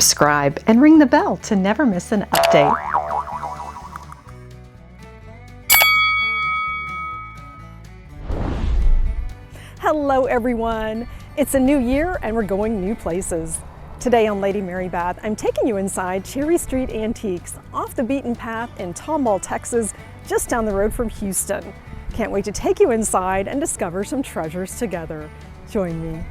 subscribe, and ring the bell to never miss an update. Hello everyone! It's a new year and we're going new places. Today on Lady Mary Beth, I'm taking you inside Cherry Street Antiques, off the beaten path in Tomball, Texas, just down the road from Houston. Can't wait to take you inside and discover some treasures together. Join me.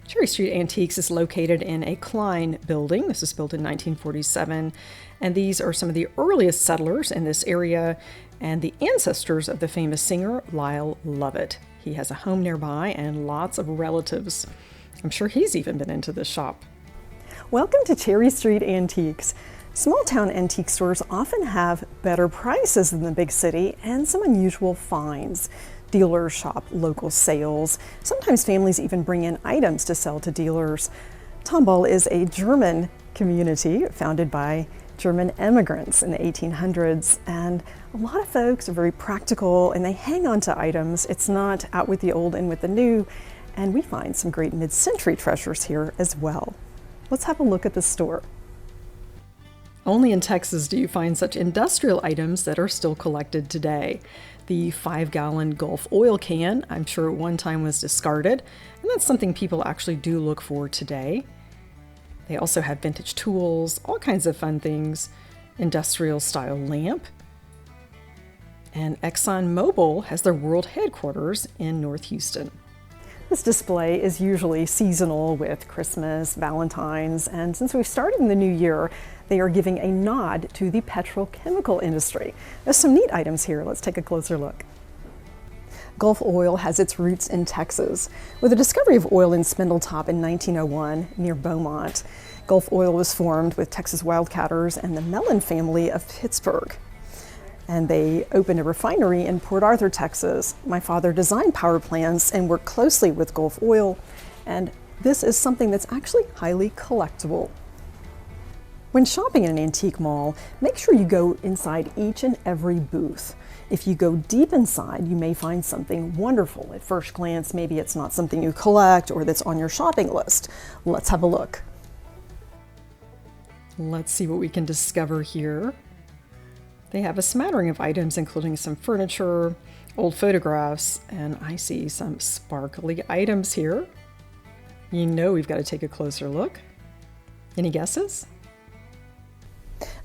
Cherry Street Antiques is located in a Klein building. This was built in 1947, and these are some of the earliest settlers in this area and the ancestors of the famous singer Lyle Lovett. He has a home nearby and lots of relatives. I'm sure he's even been into this shop. Welcome to Cherry Street Antiques. Small town antique stores often have better prices than the big city and some unusual finds. Dealers shop local sales. Sometimes families even bring in items to sell to dealers. Tomball is a German community founded by German immigrants in the 1800s, and a lot of folks are very practical and they hang on to items. It's not out with the old and with the new, and we find some great mid-century treasures here as well. Let's have a look at the store. Only in Texas do you find such industrial items that are still collected today. The 5-gallon Gulf oil can, I'm sure at one time was discarded, and that's something people actually do look for today. They also have vintage tools, all kinds of fun things, industrial style lamp. And ExxonMobil has their world headquarters in North Houston. This display is usually seasonal with Christmas, Valentine's, and since we started in the new year, they are giving a nod to the petrochemical industry. There's some neat items here. Let's take a closer look. Gulf oil has its roots in Texas. With the discovery of oil in Spindletop in 1901 near Beaumont, Gulf Oil was formed with Texas wildcatters and the Mellon family of Pittsburgh. And they opened a refinery in Port Arthur, Texas. My father designed power plants and worked closely with Gulf Oil, and this is something that's actually highly collectible. When shopping in an antique mall, make sure you go inside each and every booth. If you go deep inside, you may find something wonderful. At first glance, maybe it's not something you collect or that's on your shopping list. Let's have a look. Let's see what we can discover here. They have a smattering of items, including some furniture, old photographs, and I see some sparkly items here. You know we've got to take a closer look. Any guesses?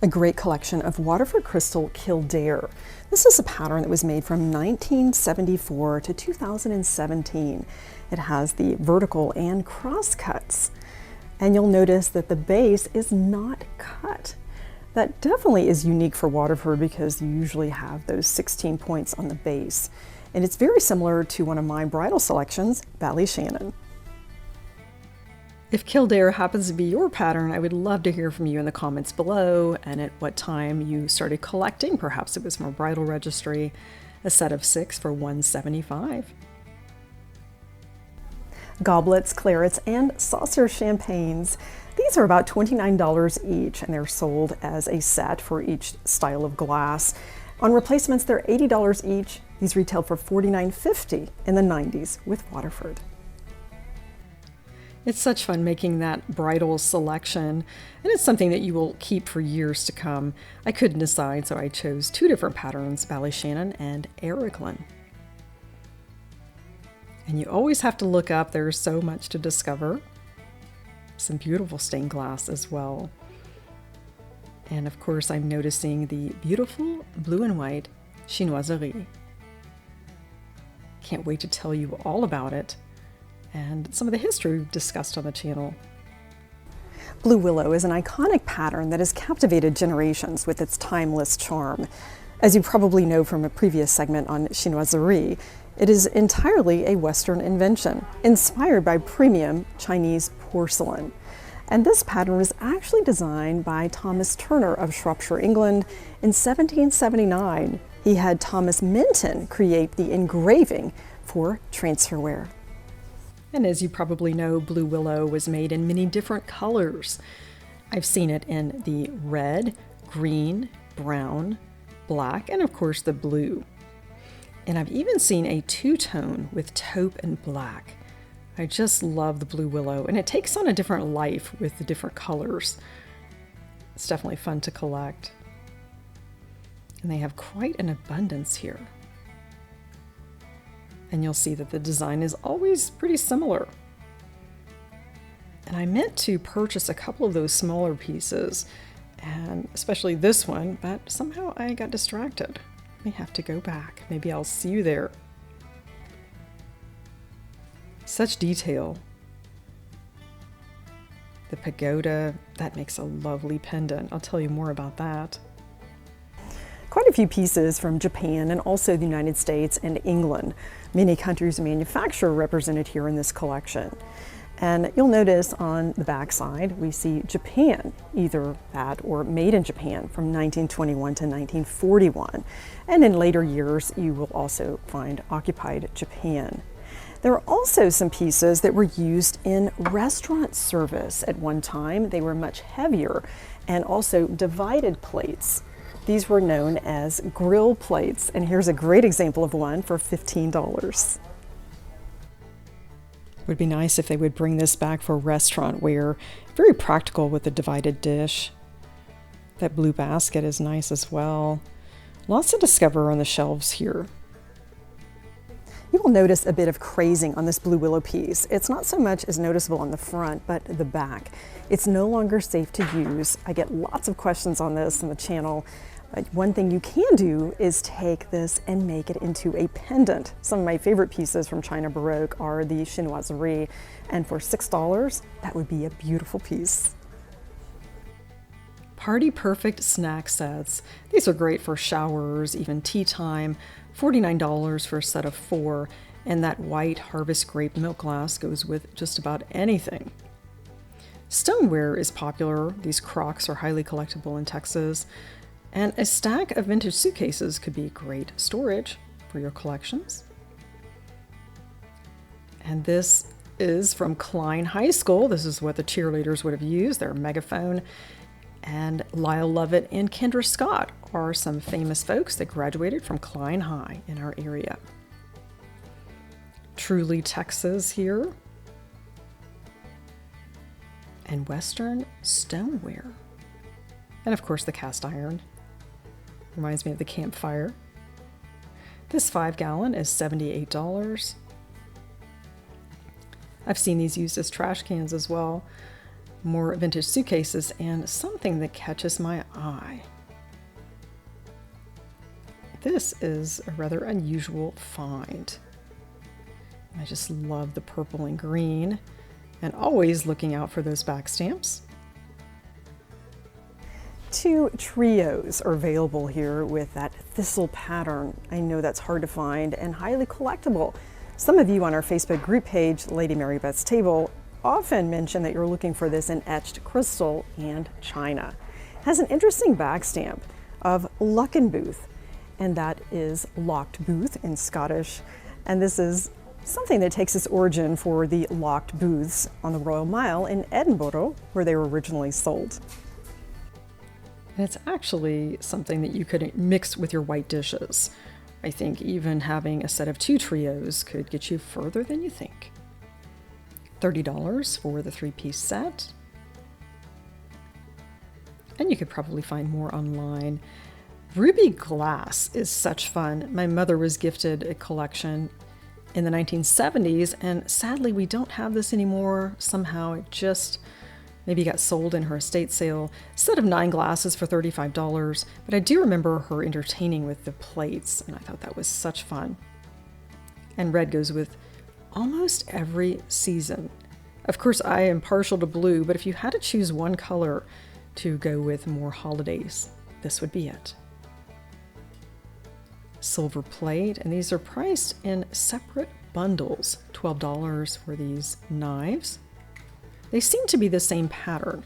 A great collection of Waterford Crystal Kildare. This is a pattern that was made from 1974 to 2017. It has the vertical and cross cuts. And you'll notice that the base is not cut. That definitely is unique for Waterford because you usually have those 16 points on the base. And it's very similar to one of my bridal selections, Ballyshannon. If Kildare happens to be your pattern, I would love to hear from you in the comments below and at what time you started collecting. Perhaps it was from a bridal registry, a set of 6 for $175. Goblets, clarets, and saucer champagnes. These are about $29 each, and they're sold as a set for each style of glass. On replacements, they're $80 each. These retailed for $49.50 in the 90s with Waterford. It's such fun making that bridal selection, and it's something that you will keep for years to come. I couldn't decide, so I chose 2 different patterns, Ballyshannon and Ericlin. And you always have to look up, there's so much to discover. Some beautiful stained glass as well. And of course, I'm noticing the beautiful blue and white Chinoiserie. Can't wait to tell you all about it and some of the history we've discussed on the channel. Blue Willow is an iconic pattern that has captivated generations with its timeless charm. As you probably know from a previous segment on Chinoiserie, It is entirely a Western invention, inspired by premium Chinese porcelain. And this pattern was actually designed by Thomas Turner of Shropshire, England in 1779. He had Thomas Minton create the engraving for transferware. And as you probably know, Blue Willow was made in many different colors. I've seen it in the red, green, brown, black, and of course the blue. And I've even seen a two-tone with taupe and black. I just love the Blue Willow, and it takes on a different life with the different colors. It's definitely fun to collect. And they have quite an abundance here. And you'll see that the design is always pretty similar. And I meant to purchase a couple of those smaller pieces, and especially this one, but somehow I got distracted. I may have to go back. Maybe I'll see you there. Such detail. The pagoda, that makes a lovely pendant. I'll tell you more about that. Quite a few pieces from Japan and also the United States and England. Many countries manufacture represented here in this collection. And you'll notice on the back side, we see Japan, either that or made in Japan from 1921 to 1941. And in later years, you will also find occupied Japan. There are also some pieces that were used in restaurant service at one time. They were much heavier, and also divided plates. These were known as grill plates, and here's a great example of one for $15. It would be nice if they would bring this back for restaurant ware. Very practical with the divided dish. That blue basket is nice as well. Lots to discover on the shelves here. You will notice a bit of crazing on this Blue Willow piece. It's not so much as noticeable on the front, but the back. It's no longer safe to use. I get lots of questions on this on the channel. One thing you can do is take this and make it into a pendant. Some of my favorite pieces from China Baroque are the Chinoiserie, and for $6, that would be a beautiful piece. Party perfect snack sets. These are great for showers, even tea time. $49 for a set of 4, and that white harvest grape milk glass goes with just about anything. Stoneware is popular. These crocks are highly collectible in Texas. And a stack of vintage suitcases could be great storage for your collections. And this is from Klein High School. This is what the cheerleaders would have used, their megaphone. And Lyle Lovett and Kendra Scott are some famous folks that graduated from Klein High in our area. Truly Texas here. And Western stoneware. And of course the cast iron. Reminds me of the campfire. This 5-gallon is $78. I've seen these used as trash cans as well. More vintage suitcases, and something that catches my eye. This is a rather unusual find. I just love the purple and green, and always looking out for those back stamps. 2 trios are available here with that thistle pattern. I know that's hard to find and highly collectible. Some of you on our Facebook group page, Lady Mary Beth's Table, often mention that you're looking for this in etched crystal and china. It has an interesting back stamp of Luckenbooth, and that is locked booth in Scottish. And this is something that takes its origin for the locked booths on the Royal Mile in Edinburgh, where they were originally sold. And it's actually something that you could mix with your white dishes. I think even having a set of 2 trios could get you further than you think. $30 for the 3-piece set. And you could probably find more online. Ruby glass is such fun. My mother was gifted a collection in the 1970s, and sadly we don't have this anymore. Somehow it just maybe got sold in her estate sale. Set of 9 glasses for $35, but I do remember her entertaining with the plates, and I thought that was such fun. And red goes with almost every season. Of course, I am partial to blue, but if you had to choose one color to go with more holidays, this would be it. silver plate, and these are priced in separate bundles. $12 for these knives. They seem to be the same pattern,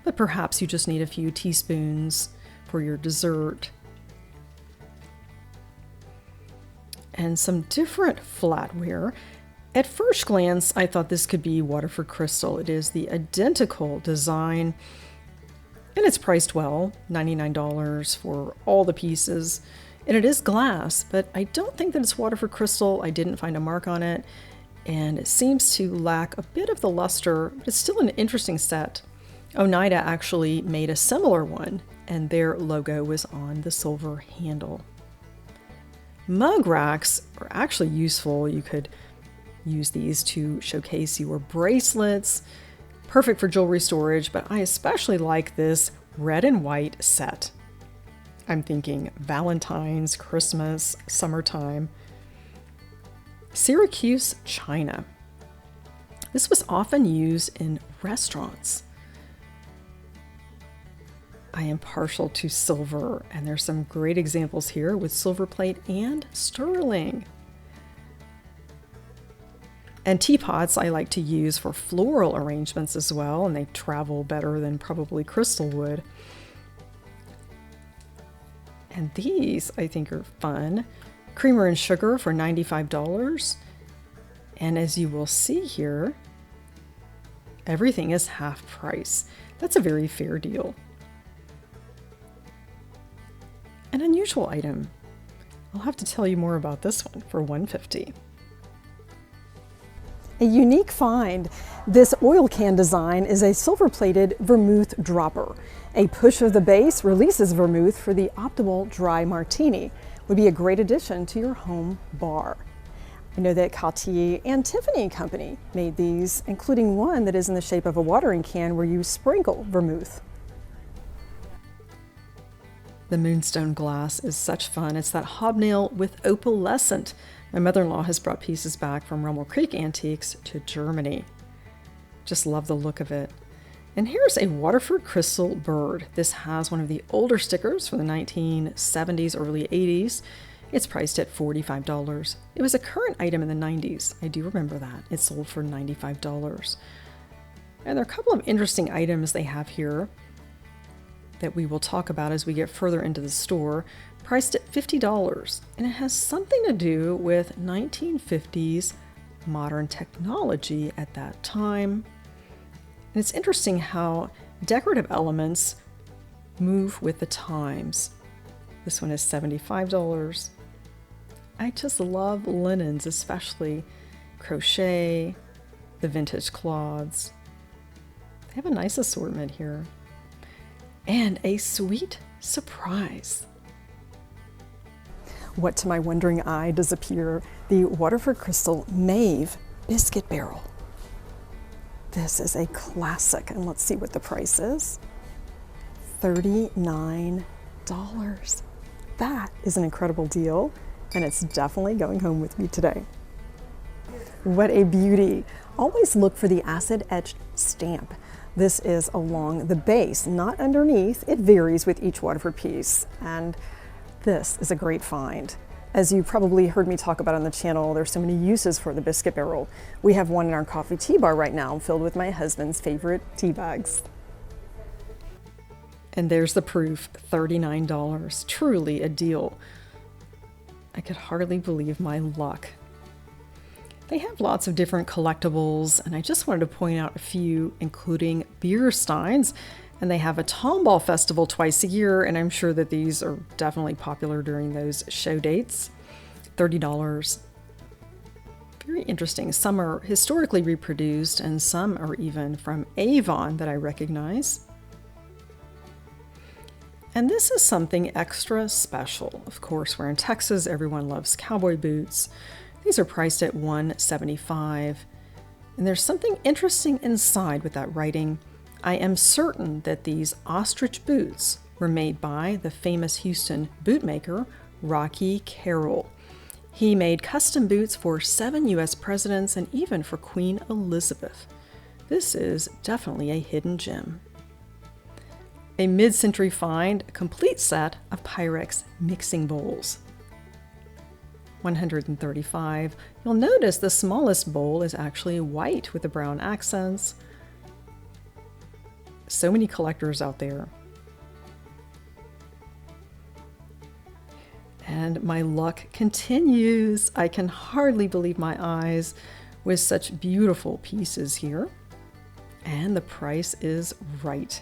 but perhaps you just need a few teaspoons for your dessert. And some different flatware. At first glance, I thought this could be Waterford Crystal. It is the identical design, and it's priced well, $99 for all the pieces. And it is glass, but I don't think that it's Waterford Crystal. I didn't find a mark on it, and it seems to lack a bit of the luster, but it's still an interesting set. Oneida actually made a similar one, and their logo was on the silver handle. Mug racks are actually useful. You could use these to showcase your bracelets. Perfect for jewelry storage, but I especially like this red and white set. I'm thinking Valentine's, Christmas, summertime. Syracuse china. This was often used in restaurants. I am partial to silver, and there's some great examples here with silver plate and sterling. And teapots I like to use for floral arrangements as well, and they travel better than probably crystal would. And these I think are fun. Creamer and sugar for $95. And as you will see here, everything is half price. That's a very fair deal. An unusual item. I'll have to tell you more about this one for $150. A unique find. This oil can design is a silver-plated vermouth dropper. A push of the base releases vermouth for the optimal dry martini. Would be a great addition to your home bar. I know that Cartier and Tiffany Company made these, including one that is in the shape of a watering can where you sprinkle vermouth. The moonstone glass is such fun. It's that hobnail with opalescent. My mother-in-law has brought pieces back from Rummel Creek Antiques to Germany. Just love the look of it. And here's a Waterford Crystal bird. This has one of the older stickers from the 1970s, early 80s. It's priced at $45. It was a current item in the 90s. I do remember that. It sold for $95. And there are a couple of interesting items they have here that we will talk about as we get further into the store, priced at $50. And it has something to do with 1950s modern technology at that time. And it's interesting how decorative elements move with the times. This one is $75. I just love linens, especially crochet, the vintage cloths. They have a nice assortment here. And a sweet surprise. What to my wondering eye does appear? The Waterford Crystal Maeve Biscuit Barrel. This is a classic, and let's see what the price is. $39. That is an incredible deal, and it's definitely going home with me today. What a beauty. Always look for the acid etched stamp. This is along the base, not underneath. It varies with each Waterford piece, and this is a great find. As you probably heard me talk about on the channel, there's so many uses for the Biscuit Barrel. We have one in our coffee tea bar right now filled with my husband's favorite tea bags. And there's the proof, $39. Truly a deal. I could hardly believe my luck. They have lots of different collectibles, and I just wanted to point out a few, including beer steins. And they have a Tomball Festival twice a year, and I'm sure that these are definitely popular during those show dates. $30. Very interesting. Some are historically reproduced, and some are even from Avon that I recognize. And this is something extra special. Of course, we're in Texas. Everyone loves cowboy boots. These are priced at $175. And there's something interesting inside with that writing. I am certain that these ostrich boots were made by the famous Houston bootmaker, Rocky Carroll. He made custom boots for 7 U.S. presidents and even for Queen Elizabeth. This is definitely a hidden gem. a mid-century find, a complete set of Pyrex mixing bowls. $135. You'll notice the smallest bowl is actually white with the brown accents. So many collectors out there. And my luck continues. I can hardly believe my eyes with such beautiful pieces here. And the price is right.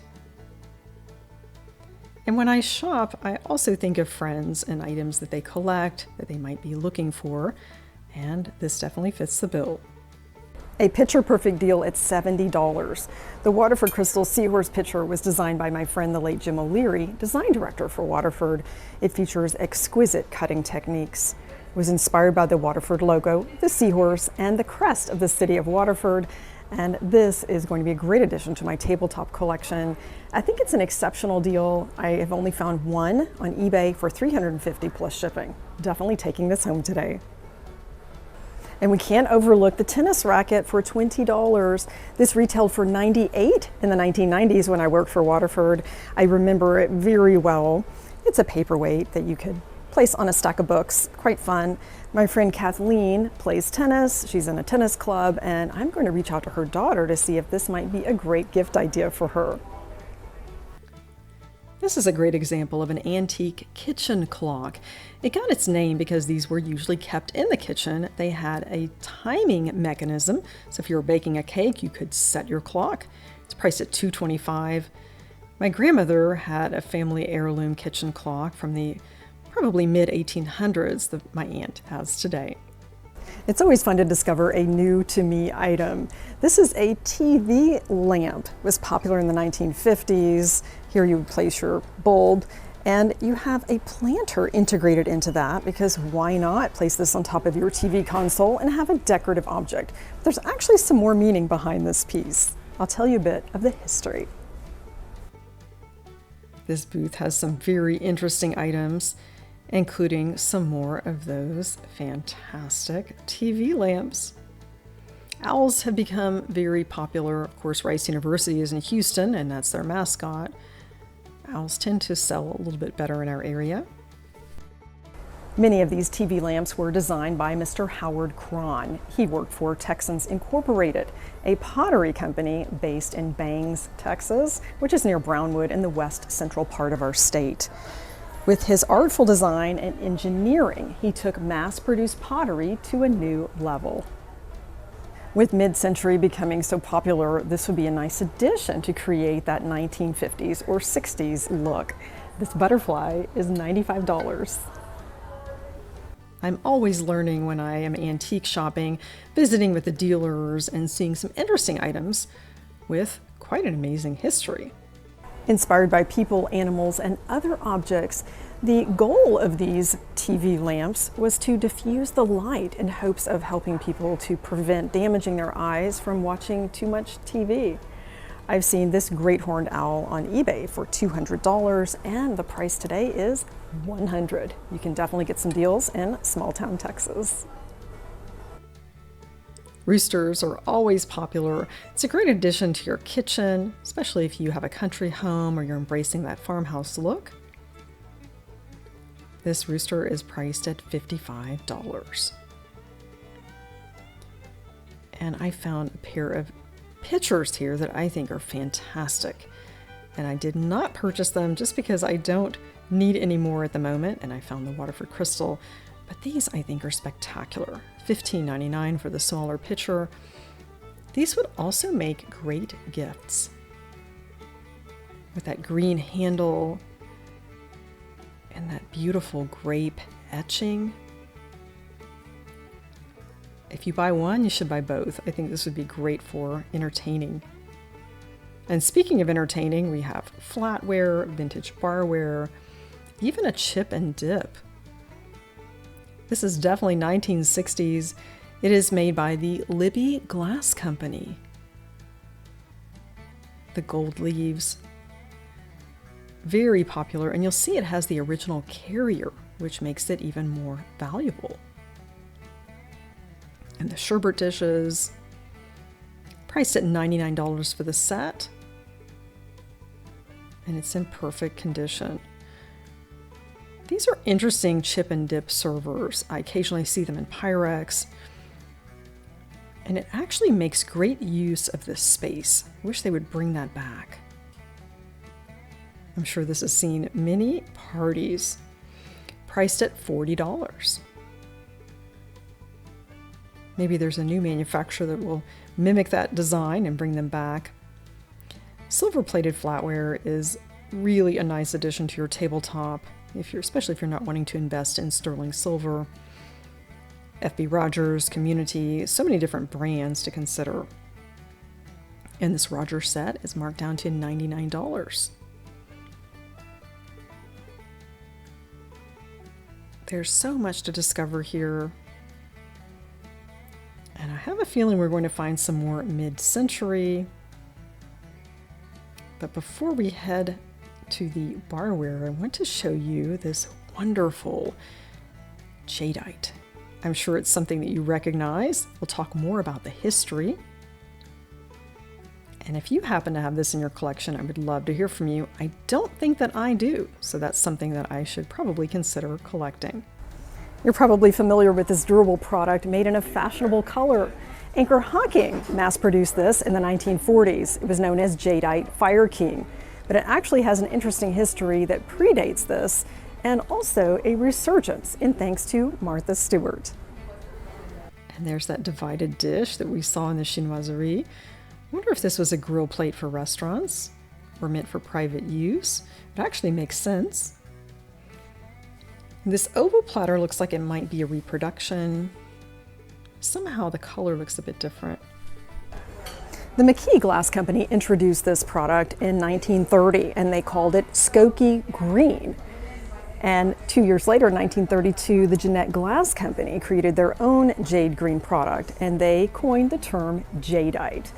And when I shop, I also think of friends and items that they collect, that they might be looking for, and this definitely fits the bill. A picture-perfect deal at $70. The Waterford Crystal Seahorse pitcher was designed by my friend, the late Jim O'Leary, design director for Waterford. It features exquisite cutting techniques. It was inspired by the Waterford logo, the seahorse, and the crest of the city of Waterford. And this is going to be a great addition to my tabletop collection. I think it's an exceptional deal. I have only found one on eBay for $350 plus shipping. Definitely taking this home today. And we can't overlook the tennis racket for $20. This retailed for $98 in the 1990s when I worked for Waterford. I remember it very well. It's a paperweight that you could place on a stack of books. Quite fun. My friend Kathleen plays tennis. She's in a tennis club, and I'm going to reach out to her daughter to see if this might be a great gift idea for her. This is a great example of an antique kitchen clock. It got its name because these were usually kept in the kitchen. They had a timing mechanism, so if you were baking a cake, you could set your clock. It's priced at $225. My grandmother had a family heirloom kitchen clock from the probably mid-1800s that my aunt has today. It's always fun to discover a new to me item. This is a TV lamp. It was popular in the 1950s. Here you would place your bulb, and you have a planter integrated into that because why not place this on top of your TV console and have a decorative object? There's actually some more meaning behind this piece. I'll tell you a bit of the history. This booth has some very interesting items, including some more of those fantastic TV lamps. Owls have become very popular. Of course, Rice University is in Houston, and that's their mascot. Owls tend to sell a little bit better in our area. Many of these TV lamps were designed by Mr. Howard Cron. He worked for Texans Incorporated, a pottery company based in Bangs, Texas, which is near Brownwood in the west central part of our state. With his artful design and engineering, he took mass-produced pottery to a new level. With mid-century becoming so popular, this would be a nice addition to create that 1950s or 60s look. This butterfly is $95. I'm always learning when I am antique shopping, visiting with the dealers, and seeing some interesting items with quite an amazing history. Inspired by people, animals, and other objects, the goal of these TV lamps was to diffuse the light in hopes of helping people to prevent damaging their eyes from watching too much TV. I've seen this great horned owl on eBay for $200, and the price today is $100. You can definitely get some deals in small town Texas. Roosters are always popular. It's a great addition to your kitchen, especially if you have a country home or you're embracing that farmhouse look. This rooster is priced at $55. And I found a pair of pitchers here that I think are fantastic. And I did not purchase them just because I don't need any more at the moment, and I found the Waterford Crystal. But these I think are spectacular. $15.99 for the smaller pitcher. These would also make great gifts. With that green handle and that beautiful grape etching. If you buy one, you should buy both. I think this would be great for entertaining. And speaking of entertaining, we have flatware, vintage barware, even a chip and dip. This is definitely 1960s. It is made by the Libby Glass Company. The gold leaves. Very popular, and you'll see it has the original carrier, which makes it even more valuable. And the sherbet dishes, priced at $99 for the set. and it's in perfect condition. These are interesting chip and dip servers. I occasionally see them in Pyrex, and it actually makes great use of this space. I wish they would bring that back. I'm sure this has seen many parties. Priced at $40. Maybe there's a new manufacturer that will mimic that design and bring them back. Silver-plated flatware is really a nice addition to your tabletop, especially if you're not wanting to invest in sterling silver. F.B. Rogers, Community, so many different brands to consider. And this Rogers set is marked down to $99. There's so much to discover here. And I have a feeling we're going to find some more mid-century. But before we head to the barware, I want to show you this wonderful Jadeite. I'm sure it's something that you recognize. We'll talk more about the history. And if you happen to have this in your collection, I would love to hear from you. I don't think that I do, so that's something that I should probably consider collecting. You're probably familiar with this durable product made in a fashionable color. Anchor Hocking mass-produced this in the 1940s. It was known as Jadeite Fire King, but it actually has an interesting history that predates this, and also a resurgence in thanks to Martha Stewart. And there's that divided dish that we saw in the Chinoiserie. I wonder if this was a grill plate for restaurants or meant for private use. It actually makes sense. This oval platter looks like it might be a reproduction. Somehow the color looks a bit different. The McKee Glass Company introduced this product in 1930, and they called it Skokie Green. And 2 years later, in 1932, the Jeannette Glass Company created their own jade green product, and they coined the term Jadeite.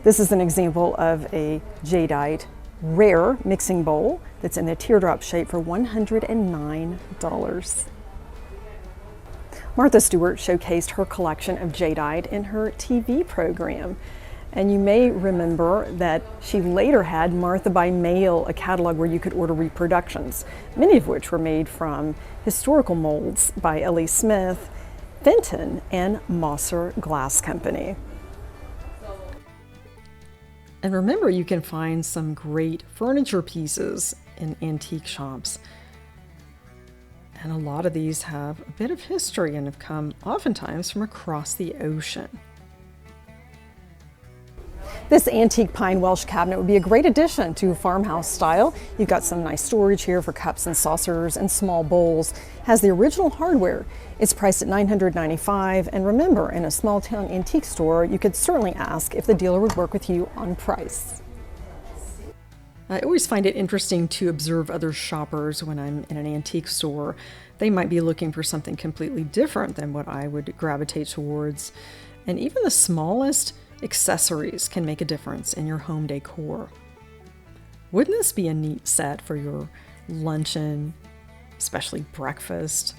This is an example of a Jadeite rare mixing bowl that's in the teardrop shape for $109. Martha Stewart showcased her collection of Jadeite in her TV program. And you may remember that she later had Martha by Mail, a catalog where you could order reproductions, many of which were made from historical molds by L.E. Smith, Fenton, and Mosser Glass Company. And remember, you can find some great furniture pieces in antique shops. And a lot of these have a bit of history and have come oftentimes from across the ocean. This antique pine Welsh cabinet would be a great addition to farmhouse style. You've got some nice storage here for cups and saucers and small bowls. Has the original hardware. It's priced at $995, and remember, in a small town antique store, you could certainly ask if the dealer would work with you on price. I always find it interesting to observe other shoppers when I'm in an antique store. They might be looking for something completely different than what I would gravitate towards. And even the smallest accessories can make a difference in your home decor. Wouldn't this be a neat set for your luncheon, especially breakfast?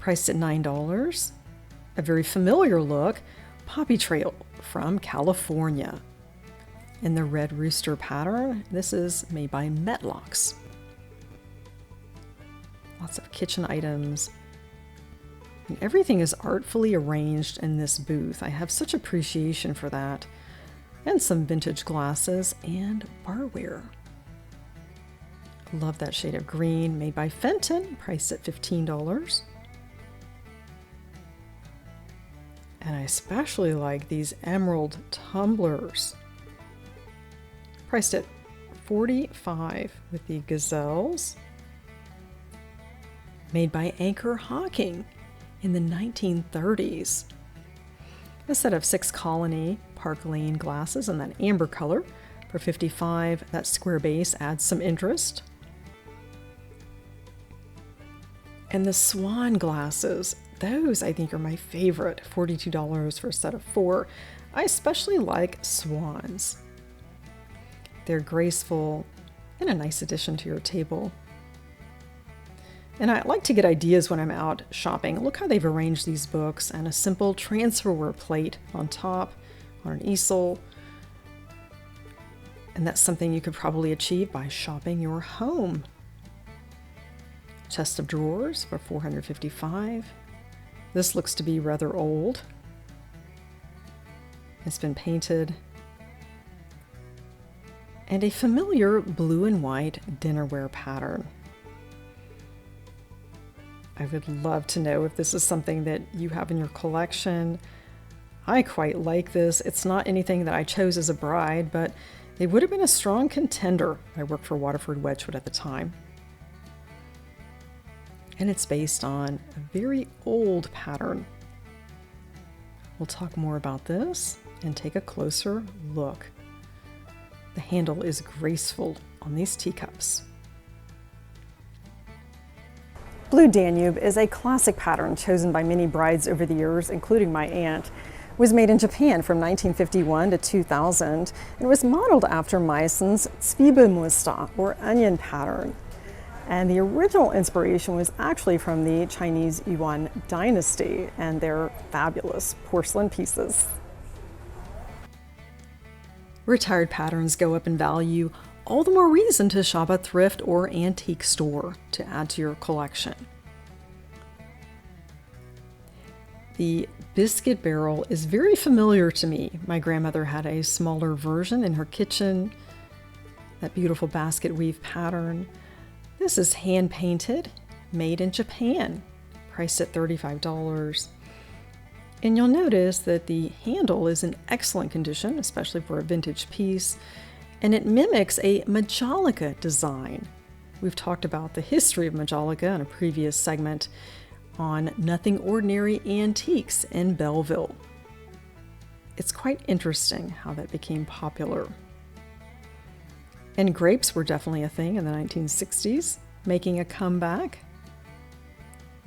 Priced at $9. A very familiar look, Poppy Trail from California. In the red rooster pattern, this is made by Metlocks. Lots of kitchen items. And everything is artfully arranged in this booth. I have such appreciation for that. And some vintage glasses and barware. Love that shade of green, made by Fenton, priced at $15. And I especially like these emerald tumblers. Priced at $45 with the gazelles. Made by Anchor Hocking in the 1930s. A set of 6 Colony Park Lane glasses in that amber color for $55. That square base adds some interest. And the swan glasses, those I think are my favorite, $42 for a set of 4. I especially like swans. They're graceful and a nice addition to your table. And I like to get ideas when I'm out shopping. Look how they've arranged these books, and a simple transferware plate on top, on an easel. And that's something you could probably achieve by shopping your home. Chest of drawers for $455. This looks to be rather old. It's been painted. And a familiar blue and white dinnerware pattern. I would love to know if this is something that you have in your collection. I quite like this. It's not anything that I chose as a bride, but it would have been a strong contender. I worked for Waterford Wedgwood at the time. And it's based on a very old pattern. We'll talk more about this and take a closer look. The handle is graceful on these teacups. Blue Danube is a classic pattern chosen by many brides over the years, including my aunt. It was made in Japan from 1951 to 2000 and was modeled after Meissen's Zwiebelmuster, or onion pattern. And the original inspiration was actually from the Chinese Yuan dynasty and their fabulous porcelain pieces. Retired patterns go up in value, all the more reason to shop a thrift or antique store to add to your collection. The Biscuit Barrel is very familiar to me. My grandmother had a smaller version in her kitchen. That beautiful basket weave pattern. This is hand painted, made in Japan, priced at $35. And you'll notice that the handle is in excellent condition, especially for a vintage piece, and it mimics a Majolica design. We've talked about the history of Majolica in a previous segment on Nothing Ordinary Antiques in Belleville. It's quite interesting how that became popular. And grapes were definitely a thing in the 1960s, making a comeback.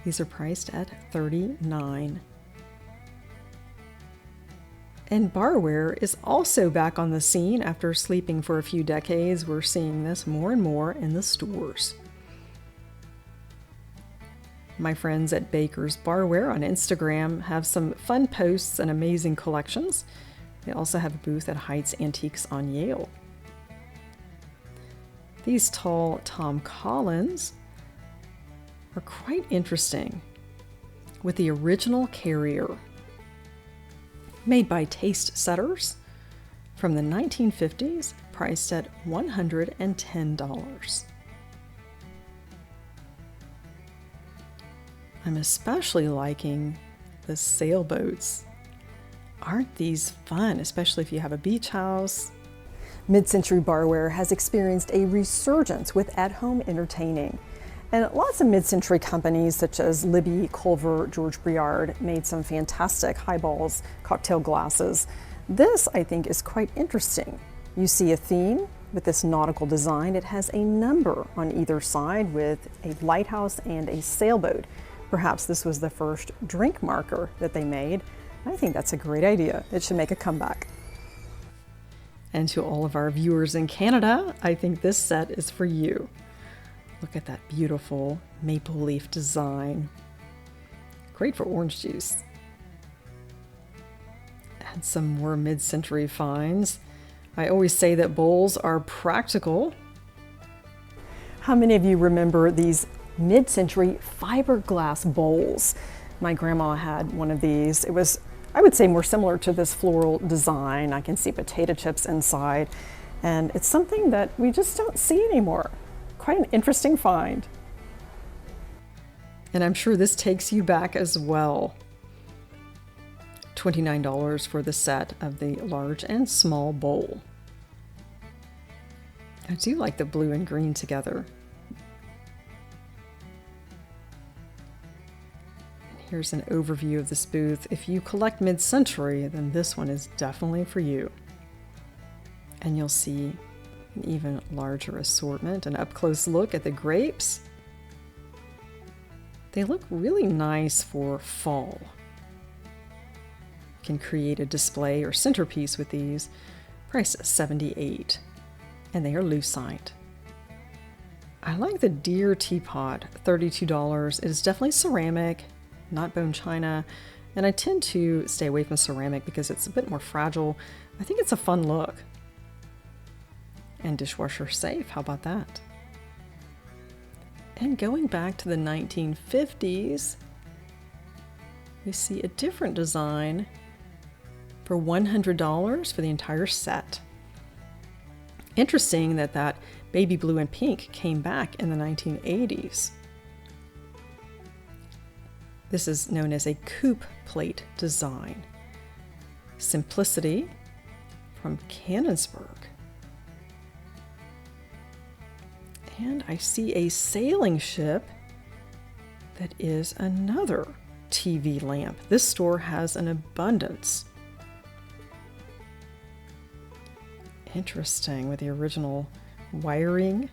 These are priced at $39. And barware is also back on the scene after sleeping for a few decades. We're seeing this more and more in the stores. My friends at Baker's Barware on Instagram have some fun posts and amazing collections. They also have a booth at Heights Antiques on Yale. These tall Tom Collins are quite interesting with the original carrier made by Taste Setters from the 1950s, priced at $110. I'm especially liking the sailboats. Aren't these fun, especially if you have a beach house? Mid-century barware has experienced a resurgence with at-home entertaining. And lots of mid-century companies such as Libby, Culver, George Briard made some fantastic highballs, cocktail glasses. This, I think, is quite interesting. You see a theme with this nautical design. It has a number on either side with a lighthouse and a sailboat. Perhaps this was the first drink marker that they made. I think that's a great idea. It should make a comeback. And to all of our viewers in Canada, I think this set is for you. Look at that beautiful maple leaf design. Great for orange juice. And some more mid-century finds. I always say that bowls are practical. How many of you remember these mid-century fiberglass bowls? My grandma had one of these. It was, I would say, more similar to this floral design. I can see potato chips inside, and it's something that we just don't see anymore. Quite an interesting find. And I'm sure this takes you back as well. $29 for the set of the large and small bowl. I do like the blue and green together. And here's an overview of this booth. If you collect mid-century, then this one is definitely for you. And you'll see an even larger assortment, an up-close look at the grapes. They look really nice for fall. You can create a display or centerpiece with these. Price $78, and they are lucite. I like the deer teapot, $32. It is definitely ceramic, not bone china, and I tend to stay away from ceramic because it's a bit more fragile. I think it's a fun look. and dishwasher safe. How about that? And going back to the 1950s, we see a different design for $100 for the entire set. Interesting that that baby blue and pink came back in the 1980s. This is known as a Coupe Plate design. Simplicity from Canonsburg. And I see a sailing ship that is another TV lamp. This store has an abundance. Interesting, with the original wiring.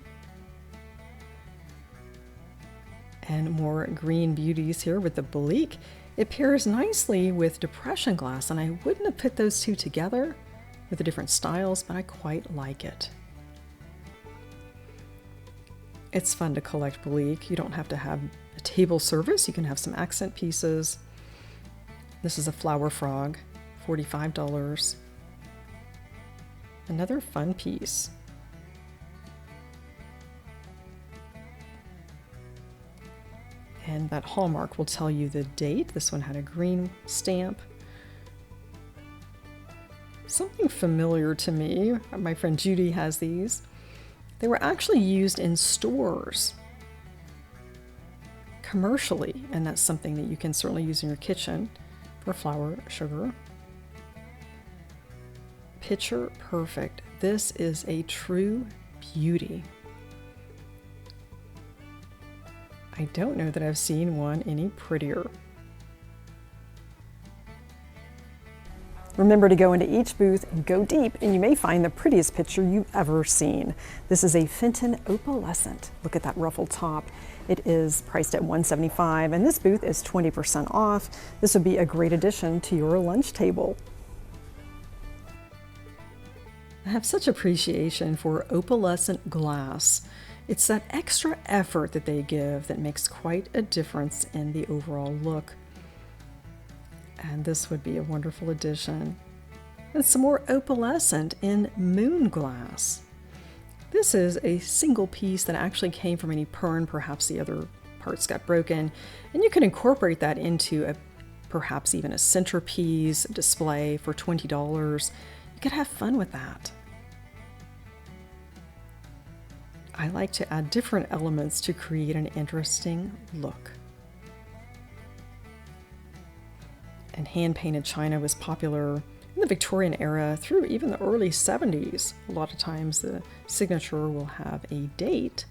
And more green beauties here with the Bleak. It pairs nicely with depression glass, and I wouldn't have put those two together with the different styles, but I quite like it. It's fun to collect Bleak. You don't have to have a table service. You can have some accent pieces. This is a flower frog, $45. Another fun piece. And that hallmark will tell you the date. This one had a green stamp. Something familiar to me. My friend Judy has these. They were actually used in stores commercially, and that's something that you can certainly use in your kitchen for flour, sugar. Picture perfect. This is a true beauty. I don't know that I've seen one any prettier. Remember to go into each booth and go deep, and you may find the prettiest picture you've ever seen. This is a Fenton Opalescent. Look at that ruffled top. It is priced at $175, and this booth is 20% off. This would be a great addition to your lunch table. I have such appreciation for opalescent glass. It's that extra effort that they give that makes quite a difference in the overall look. And this would be a wonderful addition. And some more opalescent in Moonglass. This is a single piece that actually came from any pern, perhaps the other parts got broken, and you can incorporate that into perhaps even a centerpiece display for $20. You could have fun with that. I like to add different elements to create an interesting look. And hand-painted china was popular in the Victorian era through even the early 70s. A lot of times the signature will have a date.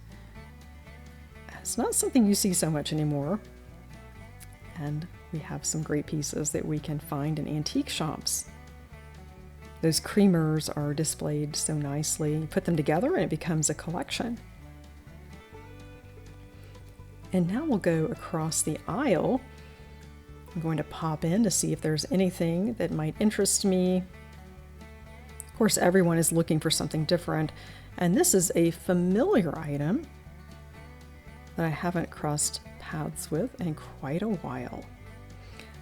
It's not something you see so much anymore. And we have some great pieces that we can find in antique shops. Those creamers are displayed so nicely. You put them together and it becomes a collection. And now we'll go across the aisle. I'm going to pop in to see if there's anything that might interest me. Of course, everyone is looking for something different, and this is a familiar item that I haven't crossed paths with in quite a while.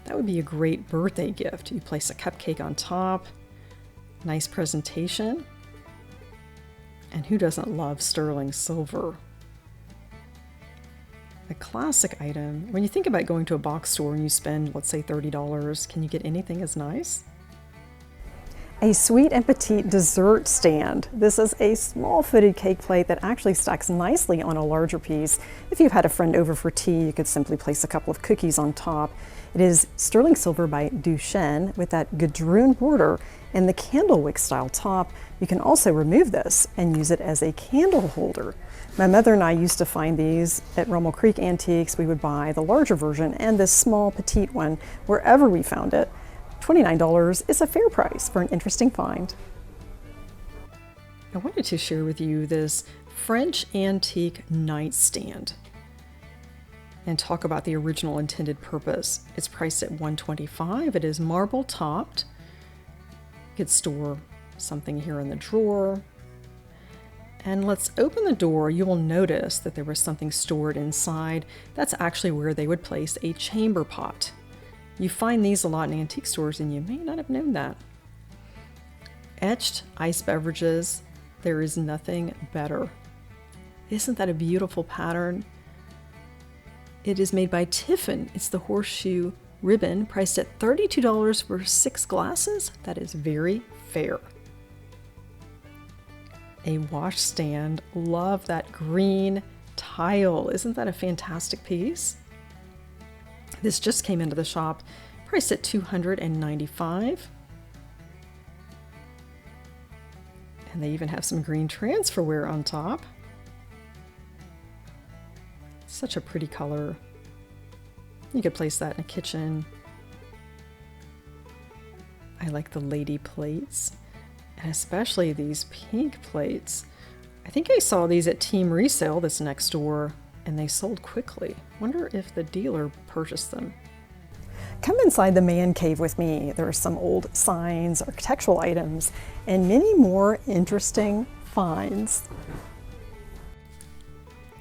That would be a great birthday gift. You place a cupcake on top, nice presentation, and who doesn't love sterling silver? A classic item. When you think about going to a box store and you spend, let's say, $30, can you get anything as nice? A sweet and petite dessert stand. This is a small-footed cake plate that actually stacks nicely on a larger piece. If you've had a friend over for tea, you could simply place a couple of cookies on top. It is sterling silver by Duchenne with that gadroon border and the candlewick style top. You can also remove this and use it as a candle holder. My mother and I used to find these at Rummel Creek Antiques. We would buy the larger version and this small petite one wherever we found it. $29 is a fair price for an interesting find. I wanted to share with you this French antique nightstand and talk about the original intended purpose. It's priced at $125. It is marble topped. You could store something here in the drawer. And let's open the door. You will notice that there was something stored inside. That's actually where they would place a chamber pot. You find these a lot in antique stores and you may not have known that. Etched ice beverages. There is nothing better. Isn't that a beautiful pattern? It is made by Tiffin. It's the horseshoe ribbon, priced at $32 for 6 glasses. That is very fair. A washstand. Love that green tile. Isn't that a fantastic piece? This just came into the shop, priced at $295. And they even have some green transferware on top. Such a pretty color. You could place that in a kitchen. I like the lady plates, and especially these pink plates. I think I saw these at Team Resale that's next door, and they sold quickly. Wonder if the dealer purchased them. Come inside the man cave with me. There are some old signs, architectural items, and many more interesting finds.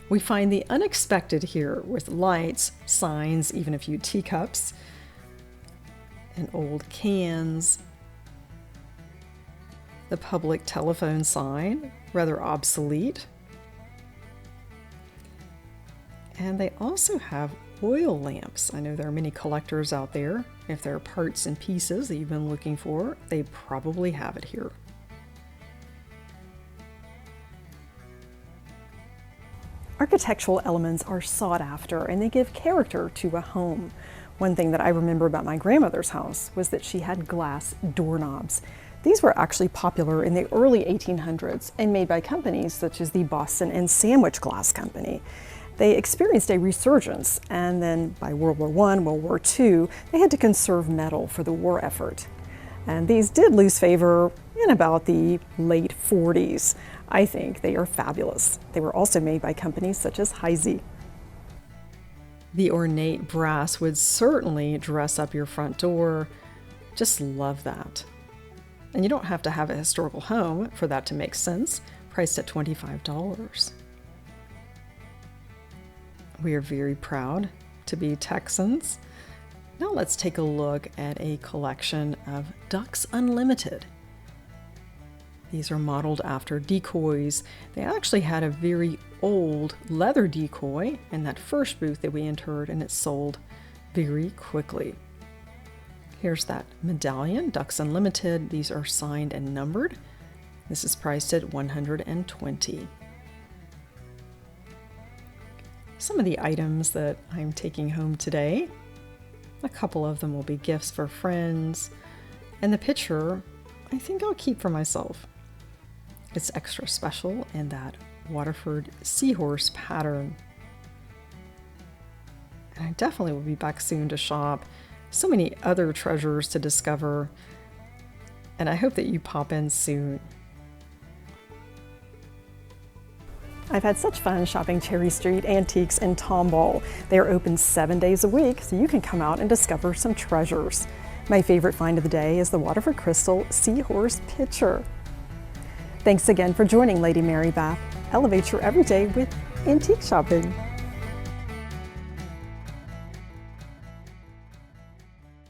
We find the unexpected here with lights, signs, even a few teacups, and old cans. The public telephone sign, rather obsolete. And they also have oil lamps. I know there are many collectors out there. If there are parts and pieces that you've been looking for, they probably have it here. Architectural elements are sought after and they give character to a home. One thing that I remember about my grandmother's house was that she had glass doorknobs. These were actually popular in the early 1800s and made by companies such as the Boston and Sandwich Glass Company. They experienced a resurgence, and then by World War I, World War II, they had to conserve metal for the war effort. And these did lose favor in about the late 40s. I think they are fabulous. They were also made by companies such as Heisey. The ornate brass would certainly dress up your front door. Just love that. And you don't have to have a historical home for that to make sense, priced at $25. We are very proud to be Texans. Now let's take a look at a collection of Ducks Unlimited. These are modeled after decoys. They actually had a very old leather decoy in that first booth that we entered, and it sold very quickly. Here's that medallion, Ducks Unlimited. These are signed and numbered. This is priced at $120. Some of the items that I'm taking home today, a couple of them will be gifts for friends, and the picture I think I'll keep for myself. It's extra special in that Waterford seahorse pattern. And I definitely will be back soon to shop. So many other treasures to discover, and I hope that you pop in soon. I've had such fun shopping Cherry Street Antiques in Tomball. They are open 7 days a week, so you can come out and discover some treasures. My favorite find of the day is the Waterford Crystal Seahorse Pitcher. Thanks again for joining Lady Mary Beth. Elevate your everyday with antique shopping.